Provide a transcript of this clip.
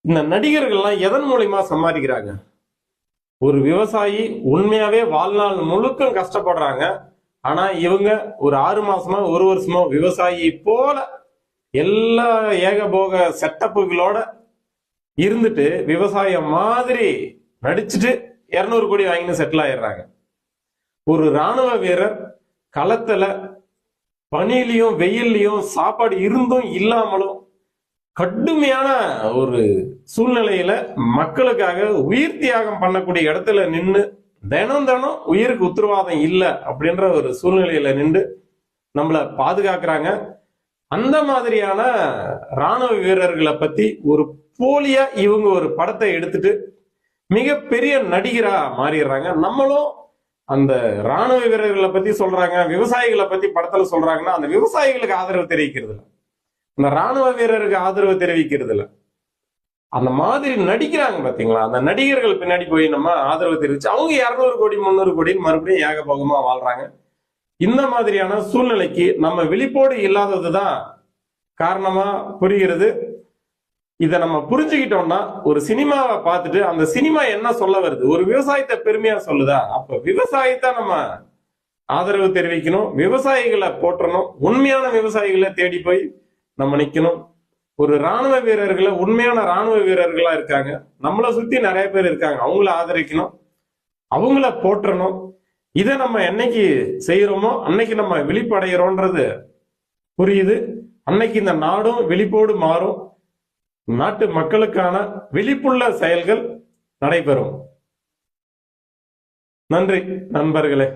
இந்த நடிகர்கள்லாம் எதன் மூலியமா சம்பாதிக்கிறாங்க? ஒரு விவசாயி உண்மையாவே வாழ்நாள் முழுக்க கஷ்டப்படுறாங்க. ஆனா இவங்க ஒரு 6 மாசமா 1 வருஷமா விவசாயி போல எல்லா ஏகபோக செட்டப்புகளோட இருந்துட்டு விவசாயம் மாதிரி நடிச்சுட்டு 200 கோடி வாங்கிட்டு செட்டில் ஆயிடுறாங்க. ஒரு ராணுவ வீரர் களத்துல பனியிலையும் வெயில்லையும் சாப்பாடு இருந்தும் இல்லாமலும் கடுமையான ஒரு சூழ்நிலையில மக்களுக்காக உயிர் தியாகம் பண்ணக்கூடிய இடத்துல நின்று தினம் தினம் உயிருக்கு உத்தரவாதம் இல்லை அப்படின்ற ஒரு சூழ்நிலையில நின்று நம்மளை பாதுகாக்கிறாங்க. அந்த மாதிரியான ராணுவ வீரர்களை பத்தி ஒரு போலியா இவங்க ஒரு படத்தை எடுத்துட்டு மிகப்பெரிய நடிகரா மாறிடுறாங்க. நம்மளும் அந்த ராணுவ வீரர்களை பத்தி சொல்றாங்க, விவசாயிகளை பத்தி படத்துல சொல்றாங்கன்னா அந்த விவசாயிகளுக்கு ஆதரவு தெரிவிக்கிறது இல்லை, அந்த ராணுவ வீரருக்கு ஆதரவு தெரிவிக்கிறது இல்லை. அந்த மாதிரி நடிக்கிறாங்க பாத்தீங்களா, அந்த நடிகர்கள் பின்னாடி போய் நம்ம ஆதரவு தெரிவிச்சு அவங்க 200 கோடி 300 கோடி மறுபடியும் ஏகபோகமா வாழ்றாங்க. இந்த மாதிரியான சூழ்நிலைக்கு நம்ம விழிப்போடு இல்லாததுதான் காரணமா புரிகிறது. இதை நம்ம புரிஞ்சுக்கிட்டோம்னா ஒரு சினிமாவை பார்த்துட்டு அந்த சினிமா என்ன சொல்ல வருது, ஒரு விவசாயத்தை பெருமையா சொல்லுதா, அப்ப விவசாயத்தை நம்ம ஆதரவு தெரிவிக்கணும், விவசாயிகளை போற்றணும், உண்மையான விவசாயிகளை தேடி போய் நம்ம நிக்கணும். ஒரு ராணுவ வீரர்களை உண்மையான ராணுவ வீரர்களா இருக்காங்க, நம்மளை சுத்தி நிறைய பேர் இருக்காங்க, அவங்கள ஆதரிக்கணும், அவங்கள போற்றணும். இதை நம்ம என்னைக்கு செய்யறோமோ அன்னைக்கு நம்ம விழிப்படைகிறோன்றது புரியுது. அன்னைக்கு இந்த நாடும் விழிப்போடு மாறும், நாட்டு மக்களுக்கான விழிப்புள்ள செயல்கள் நடைபெறும். நன்றி நண்பர்களே.